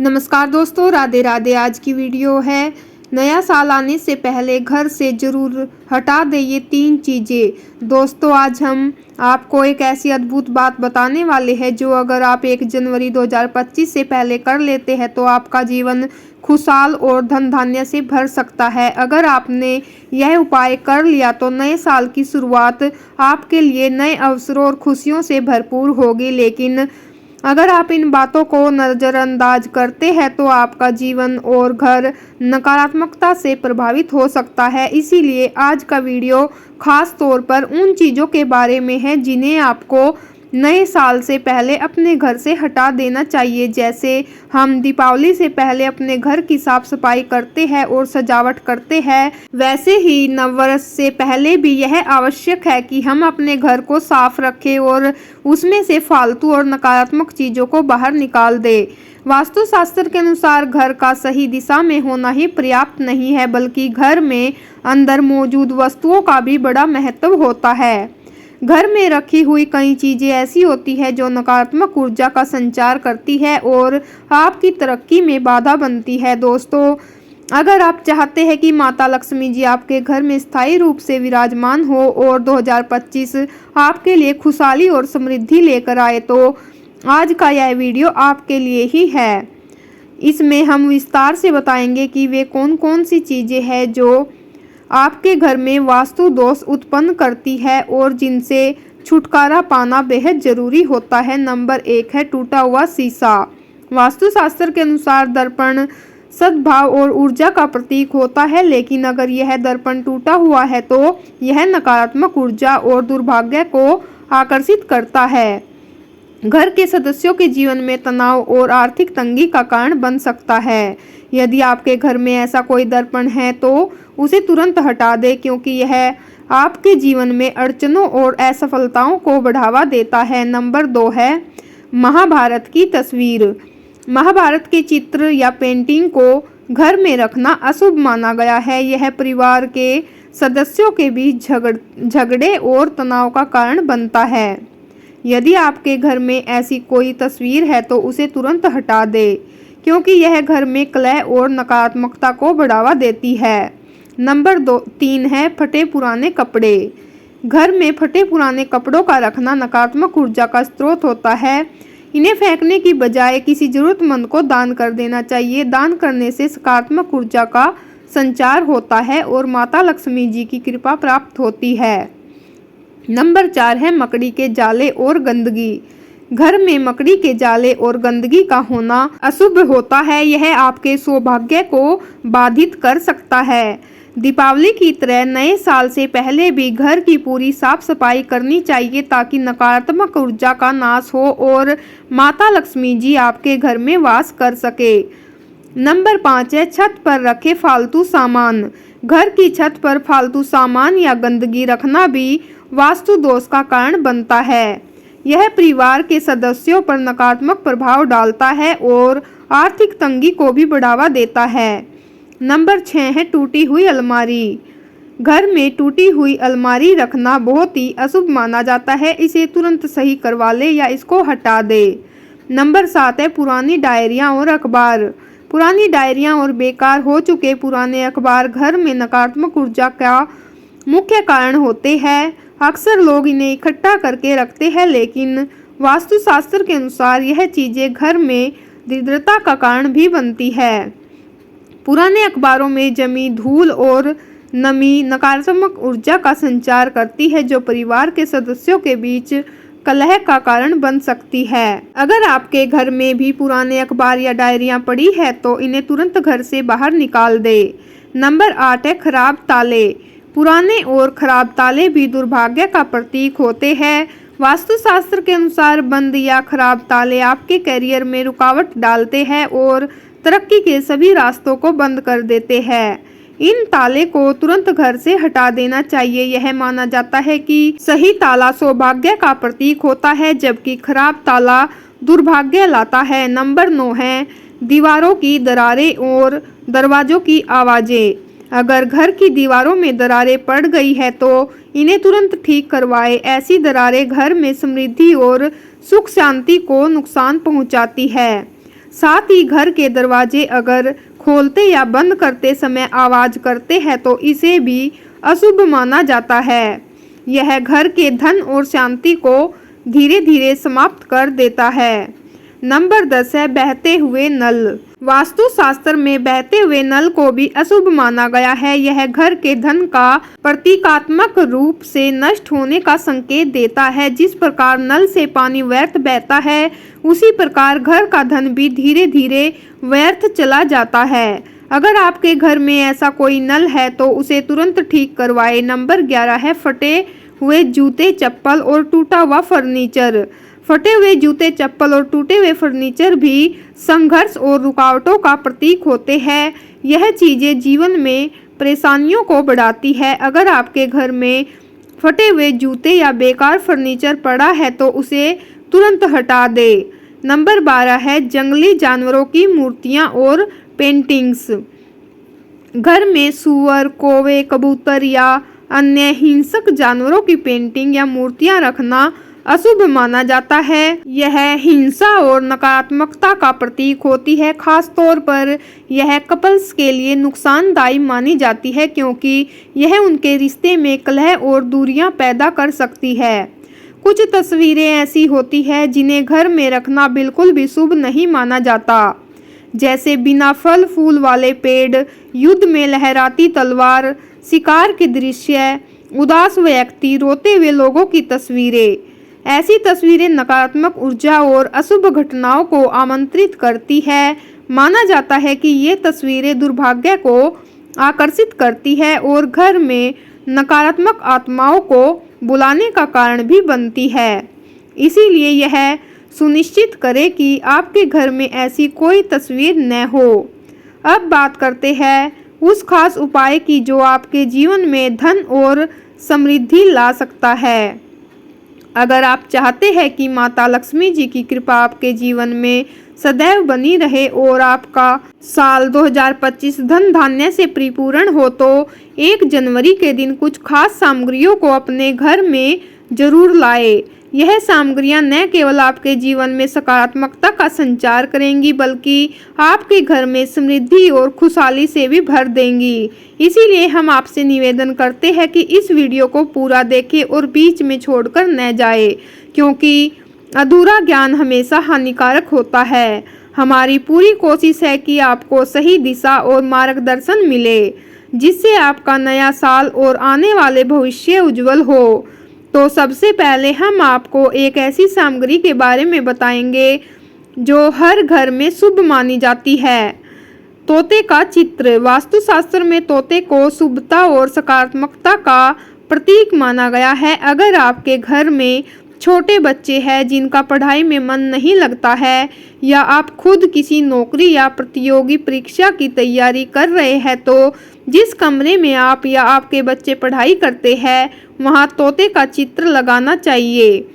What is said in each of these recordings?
नमस्कार दोस्तों, राधे राधे। आज की वीडियो है नया साल आने से पहले घर से ज़रूर हटा दें ये 3 चीज़ें। दोस्तों, आज हम आपको एक ऐसी अद्भुत बात बताने वाले हैं जो अगर आप 1 जनवरी 2025 से पहले कर लेते हैं तो आपका जीवन खुशहाल और धन धान्य से भर सकता है। अगर आपने यह उपाय कर लिया तो नए साल की शुरुआत आपके लिए नए अवसरों और खुशियों से भरपूर होगी। लेकिन अगर आप इन बातों को नज़रअंदाज करते हैं तो आपका जीवन और घर नकारात्मकता से प्रभावित हो सकता है। इसीलिए आज का वीडियो खास तौर पर उन चीज़ों के बारे में है जिन्हें आपको नए साल से पहले अपने घर से हटा देना चाहिए। जैसे हम दीपावली से पहले अपने घर की साफ सफाई करते हैं और सजावट करते हैं, वैसे ही नववर्ष से पहले भी यह आवश्यक है कि हम अपने घर को साफ रखें और उसमें से फालतू और नकारात्मक चीज़ों को बाहर निकाल दें। वास्तुशास्त्र के अनुसार घर का सही दिशा में होना ही पर्याप्त नहीं है, बल्कि घर में अंदर मौजूद वस्तुओं का भी बड़ा महत्व होता है। घर में रखी हुई कई चीज़ें ऐसी होती है जो नकारात्मक ऊर्जा का संचार करती है और आपकी तरक्की में बाधा बनती है। दोस्तों, अगर आप चाहते हैं कि माता लक्ष्मी जी आपके घर में स्थायी रूप से विराजमान हो और 2025 आपके लिए खुशहाली और समृद्धि लेकर आए तो आज का यह वीडियो आपके लिए ही है। इसमें हम विस्तार से बताएंगे कि वे कौन कौन सी चीज़ें हैं जो आपके घर में वास्तु दोष उत्पन्न करती है और जिनसे छुटकारा पाना बेहद ज़रूरी होता है। नंबर 1 है टूटा हुआ शीशा। वास्तुशास्त्र के अनुसार दर्पण सद्भाव और ऊर्जा का प्रतीक होता है, लेकिन अगर यह दर्पण टूटा हुआ है तो यह नकारात्मक ऊर्जा और दुर्भाग्य को आकर्षित करता है। घर के सदस्यों के जीवन में तनाव और आर्थिक तंगी का कारण बन सकता है। यदि आपके घर में ऐसा कोई दर्पण है तो उसे तुरंत हटा दें, क्योंकि यह आपके जीवन में अड़चनों और असफलताओं को बढ़ावा देता है। नंबर 2 है महाभारत की तस्वीर। महाभारत के चित्र या पेंटिंग को घर में रखना अशुभ माना गया है। यह परिवार के सदस्यों के बीच झगड़े और तनाव का कारण बनता है। यदि आपके घर में ऐसी कोई तस्वीर है तो उसे तुरंत हटा दें, क्योंकि यह घर में कलह और नकारात्मकता को बढ़ावा देती है। नंबर 3 है फटे पुराने कपड़े। घर में फटे पुराने कपड़ों का रखना नकारात्मक ऊर्जा का स्रोत होता है। इन्हें फेंकने की बजाय किसी जरूरतमंद को दान कर देना चाहिए। दान करने से सकारात्मक ऊर्जा का संचार होता है और माता लक्ष्मी जी की कृपा प्राप्त होती है। नंबर 4 है मकड़ी के जाले और गंदगी। घर में मकड़ी के जाले और गंदगी का होना अशुभ होता है। यह आपके सौभाग्य को बाधित कर सकता है। दीपावली की तरह नए साल से पहले भी घर की पूरी साफ सफाई करनी चाहिए ताकि नकारात्मक ऊर्जा का नाश हो और माता लक्ष्मी जी आपके घर में वास कर सके। नंबर 5 है छत पर रखे फालतू सामान। घर की छत पर फालतू सामान या गंदगी रखना भी वास्तु दोष का कारण बनता है। यह परिवार के सदस्यों पर नकारात्मक प्रभाव डालता है और आर्थिक तंगी को भी बढ़ावा देता है। नंबर 6 है टूटी हुई अलमारी। घर में टूटी हुई अलमारी रखना बहुत ही अशुभ माना जाता है। इसे तुरंत सही करवा ले या इसको हटा दे। नंबर 7 है पुरानी डायरियां और अखबार। पुरानी डायरियां और बेकार हो चुके पुराने अखबार घर में नकारात्मक ऊर्जा का मुख्य कारण होते हैं। अक्सर लोग इन्हें इकट्ठा करके रखते हैं, लेकिन वास्तुशास्त्र के अनुसार यह चीज़ें घर में दरिद्रता का कारण भी बनती है। पुराने अखबारों में जमी धूल और नमी नकारात्मक ऊर्जा का संचार करती है, जो परिवार के सदस्यों के बीच कलह का कारण बन सकती है। अगर आपके घर में भी पुराने अखबार या डायरियां पड़ी है तो इन्हें तुरंत घर से बाहर निकाल दे। नंबर 8 है खराब ताले। पुराने और खराब ताले भी दुर्भाग्य का प्रतीक होते हैं। वास्तुशास्त्र के अनुसार बंद या खराब ताले आपके करियर में रुकावट डालते हैं और तरक्की के सभी रास्तों को बंद कर देते हैं। इन ताले को तुरंत घर से हटा देना चाहिए। यह माना जाता है कि सही ताला सौभाग्य का प्रतीक होता है, जबकि खराब ताला दुर्भाग्य लाता है। नंबर 9 है दीवारों की दरारें और दरवाजों की आवाज़ें। अगर घर की दीवारों में दरारें पड़ गई है तो इन्हें तुरंत ठीक करवाएं। ऐसी दरारें घर में समृद्धि और सुख शांति को नुकसान पहुंचाती है। साथ ही घर के दरवाजे अगर खोलते या बंद करते समय आवाज करते हैं तो इसे भी अशुभ माना जाता है। यह घर के धन और शांति को धीरे धीरे समाप्त कर देता है। नंबर 10 है बहते हुए नल। वास्तु शास्त्र में बहते हुए नल को भी अशुभ माना गया है। यह घर के धन का प्रतीकात्मक रूप से नष्ट होने का संकेत देता है। जिस प्रकार नल से पानी व्यर्थ बहता है, उसी प्रकार घर का धन भी धीरे धीरे व्यर्थ चला जाता है। अगर आपके घर में ऐसा कोई नल है तो उसे तुरंत ठीक करवाएं। नंबर 11 है फटे हुए जूते, चप्पल और टूटा हुआ फर्नीचर। फटे हुए जूते, चप्पल और टूटे हुए फर्नीचर भी संघर्ष और रुकावटों का प्रतीक होते हैं। यह चीजें जीवन में परेशानियों को बढ़ाती है। अगर आपके घर में फटे हुए जूते या बेकार फर्नीचर पड़ा है तो उसे तुरंत हटा दें। नंबर 12 है जंगली जानवरों की मूर्तियां और पेंटिंग्स। घर में सूअर, कौवे, कबूतर या अन्य हिंसक जानवरों की पेंटिंग या मूर्तियां रखना अशुभ माना जाता है। यह हिंसा और नकारात्मकता का प्रतीक होती है। खास तौर पर यह कपल्स के लिए नुकसानदायी मानी जाती है क्योंकि यह उनके रिश्ते में कलह और दूरियां पैदा कर सकती है। कुछ तस्वीरें ऐसी होती है जिन्हें घर में रखना बिल्कुल भी शुभ नहीं माना जाता, जैसे बिना फल फूल वाले पेड़, युद्ध में लहराती तलवार, शिकार के दृश्य, उदास व्यक्ति, रोते हुए लोगों की तस्वीरें। ऐसी तस्वीरें नकारात्मक ऊर्जा और अशुभ घटनाओं को आमंत्रित करती है। माना जाता है कि ये तस्वीरें दुर्भाग्य को आकर्षित करती है और घर में नकारात्मक आत्माओं को बुलाने का कारण भी बनती है। इसीलिए यह सुनिश्चित करें कि आपके घर में ऐसी कोई तस्वीर न हो। अब बात करते हैं उस खास उपाय की जो आपके जीवन में धन और समृद्धि ला सकता है। अगर आप चाहते हैं कि माता लक्ष्मी जी की कृपा आपके जीवन में सदैव बनी रहे और आपका साल 2025 धन धान्य से परिपूर्ण हो तो 1 जनवरी के दिन कुछ खास सामग्रियों को अपने घर में जरूर लाएं। यह सामग्रियां न केवल आपके जीवन में सकारात्मकता का संचार करेंगी बल्कि आपके घर में समृद्धि और खुशहाली से भी भर देंगी। इसीलिए हम आपसे निवेदन करते हैं कि इस वीडियो को पूरा देखें और बीच में छोड़कर न जाए, क्योंकि अधूरा ज्ञान हमेशा हानिकारक होता है। हमारी पूरी कोशिश है कि आपको सही दिशा और मार्गदर्शन मिले, जिससे आपका नया साल और आने वाले भविष्य उज्जवल हो। तो सबसे पहले हम आपको एक ऐसी सामग्री के बारे में बताएंगे जो हर घर में शुभ मानी जाती है। तोते का चित्र। वास्तुशास्त्र में तोते को शुभता और सकारात्मकता का प्रतीक माना गया है। अगर आपके घर में छोटे बच्चे हैं जिनका पढ़ाई में मन नहीं लगता है, या आप खुद किसी नौकरी या प्रतियोगी परीक्षा की तैयारी कर रहे हैं तो जिस कमरे में आप या आपके बच्चे पढ़ाई करते हैं वहां तोते का चित्र लगाना चाहिए।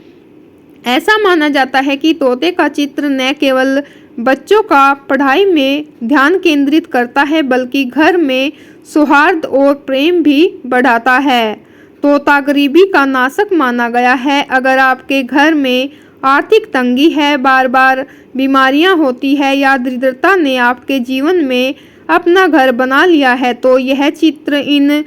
ऐसा माना जाता है कि तोते का चित्र न केवल बच्चों का पढ़ाई में ध्यान केंद्रित करता है बल्कि घर में सौहार्द और प्रेम भी बढ़ाता है। तोता गरीबी का नाशक माना गया है। अगर आपके घर में आर्थिक तंगी है, बार बार बीमारियां होती है या दरिद्रता ने आपके जीवन में अपना घर बना लिया है तो यह चित्र इन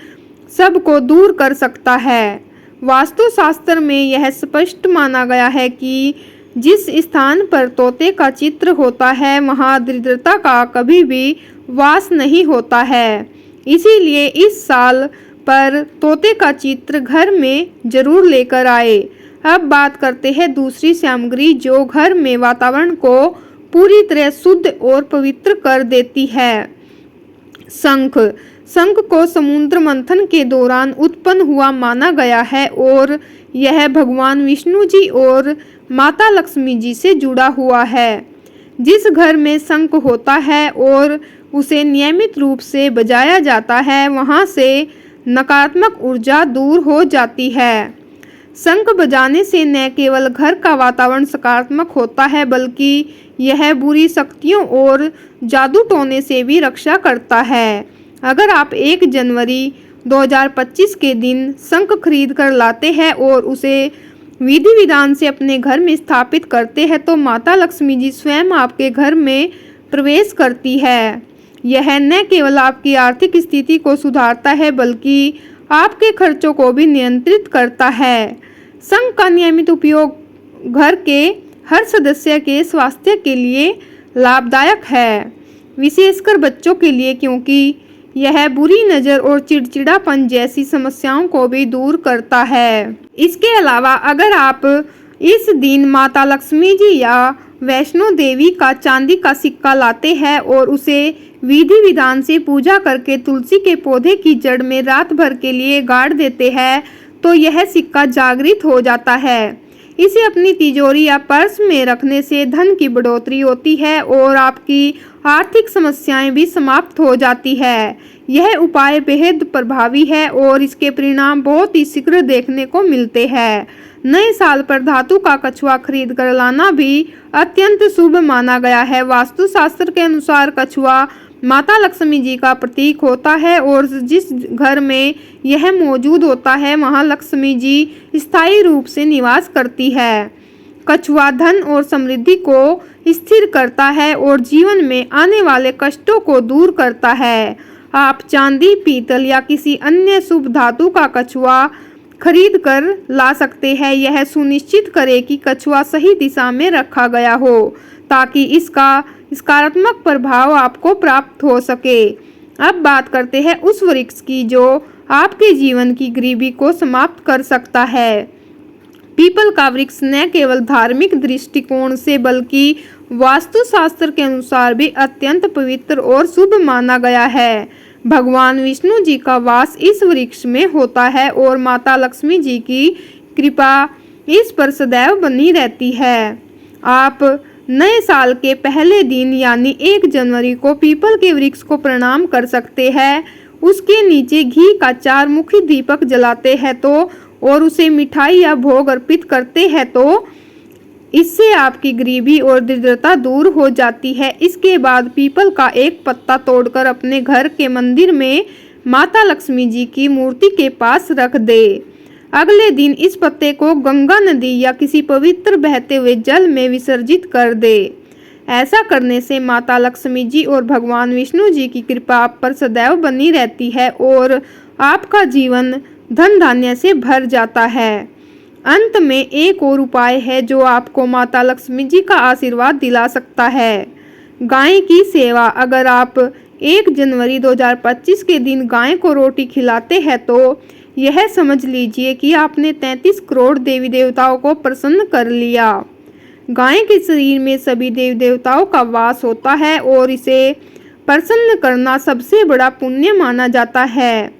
सब को दूर कर सकता है। वास्तुशास्त्र में यह स्पष्ट माना गया है कि जिस स्थान पर तोते का चित्र होता है वहां दरिद्रता का कभी भी वास नहीं होता है। इसीलिए इस साल पर तोते का चित्र घर में जरूर लेकर आए। अब बात करते हैं दूसरी सामग्री जो घर में वातावरण को पूरी तरह शुद्ध और पवित्र कर देती है। शंख। शंख को समुद्र मंथन के दौरान उत्पन्न हुआ माना गया है और यह भगवान विष्णु जी और माता लक्ष्मी जी से जुड़ा हुआ है। जिस घर में शंख होता है और उसे नियमित रूप से बजाया जाता है वहां से नकारात्मक ऊर्जा दूर हो जाती है। शंख बजाने से न केवल घर का वातावरण सकारात्मक होता है बल्कि यह बुरी शक्तियों और जादू टोने से भी रक्षा करता है। अगर आप 1 जनवरी 2025 के दिन शंख खरीद कर लाते हैं और उसे विधि विधान से अपने घर में स्थापित करते हैं तो माता लक्ष्मी जी स्वयं आपके घर में प्रवेश करती है। यह न केवल आपकी आर्थिक स्थिति को सुधारता है बल्कि आपके खर्चों को भी नियंत्रित करता है। शंख का नियमित उपयोग घर के हर सदस्य के स्वास्थ्य के लिए लाभदायक है, विशेषकर बच्चों के लिए, क्योंकि यह बुरी नज़र और चिड़चिड़ापन जैसी समस्याओं को भी दूर करता है। इसके अलावा अगर आप इस दिन माता लक्ष्मी जी या वैष्णो देवी का चांदी का सिक्का लाते हैं और उसे विधि विधान से पूजा करके तुलसी के पौधे की जड़ में रात भर के लिए गाड़ देते हैं तो यह सिक्का जागृत हो जाता है। इसे अपनी तिजोरी या पर्स में रखने से धन की बढ़ोतरी होती है और आपकी आर्थिक समस्याएं भी समाप्त हो जाती है। यह उपाय बेहद प्रभावी है और इसके परिणाम बहुत ही शीघ्र देखने को मिलते हैं। नए साल पर धातु का कछुआ खरीद कर लाना भी अत्यंत शुभ माना गया है। वास्तुशास्त्र के अनुसार कछुआ माता लक्ष्मी जी का प्रतीक होता है और जिस घर में यह मौजूद होता है वहां लक्ष्मी जी स्थायी रूप से निवास करती है। कछुआ धन और समृद्धि को स्थिर करता है और जीवन में आने वाले कष्टों को दूर करता है। आप चांदी, पीतल या किसी अन्य शुभ धातु का कछुआ खरीद कर ला सकते हैं। यह सुनिश्चित करें कि कछुआ सही दिशा में रखा गया हो ताकि इसका सकारात्मक प्रभाव आपको प्राप्त हो सके। अब बात करते हैं उस वृक्ष की जो आपके जीवन की गरीबी को समाप्त कर सकता है। पीपल का वृक्ष न केवल धार्मिक दृष्टिकोण से बल्कि वास्तुशास्त्र के अनुसार भी अत्यंत पवित्र और शुभ माना गया है। भगवान विष्णु जी का वास इस वृक्ष में होता है और माता लक्ष्मी जी की कृपा इस पर सदैव बनी रहती है। आप नए साल के पहले दिन यानी 1 जनवरी को पीपल के वृक्ष को प्रणाम कर सकते हैं। उसके नीचे घी का 4 मुखी दीपक जलाते हैं तो और उसे मिठाई या भोग अर्पित करते हैं तो इससे आपकी गरीबी और दरिद्रता दूर हो जाती है। इसके बाद पीपल का एक पत्ता तोड़कर अपने घर के मंदिर में माता लक्ष्मी जी की मूर्ति के पास रख दे। अगले दिन इस पत्ते को गंगा नदी या किसी पवित्र बहते हुए जल में विसर्जित कर दे। ऐसा करने से माता लक्ष्मी जी और भगवान विष्णु जी की कृपा आप पर सदैव बनी रहती है और आपका जीवन धन धान्य से भर जाता है। अंत में एक और उपाय है जो आपको माता लक्ष्मी जी का आशीर्वाद दिला सकता है। गाय की सेवा। अगर आप 1 जनवरी 2025 के दिन गाय को रोटी खिलाते हैं तो यह समझ लीजिए कि आपने 33 करोड़ देवी देवताओं को प्रसन्न कर लिया। गाय के शरीर में सभी देवी देवताओं का वास होता है और इसे प्रसन्न करना सबसे बड़ा पुण्य माना जाता है।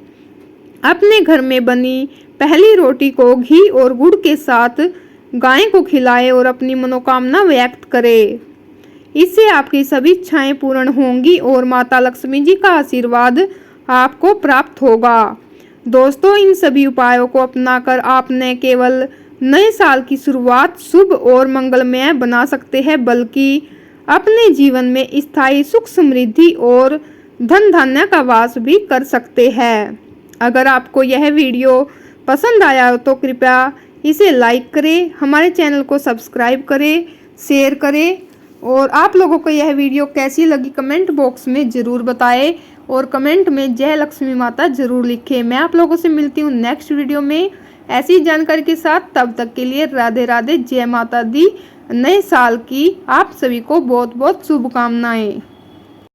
अपने घर में बनी पहली रोटी को घी और गुड़ के साथ गाय को खिलाएं और अपनी मनोकामना व्यक्त करें। इससे आपकी सभी इच्छाएं पूर्ण होंगी और माता लक्ष्मी जी का आशीर्वाद आपको प्राप्त होगा। दोस्तों, इन सभी उपायों को अपनाकर आप न केवल नए साल की शुरुआत शुभ और मंगलमय बना सकते हैं बल्कि अपने जीवन में स्थायी सुख, समृद्धि और धन धान्य का वास भी कर सकते हैं। अगर आपको यह वीडियो पसंद आया हो तो कृपया इसे लाइक करें, हमारे चैनल को सब्सक्राइब करें, शेयर करें और आप लोगों को यह वीडियो कैसी लगी कमेंट बॉक्स में ज़रूर बताएं और कमेंट में जय लक्ष्मी माता ज़रूर लिखें। मैं आप लोगों से मिलती हूँ नेक्स्ट वीडियो में ऐसी जानकारी के साथ। तब तक के लिए राधे राधे, जय माता दी। नए साल की आप सभी को बहुत बहुत शुभकामनाएं।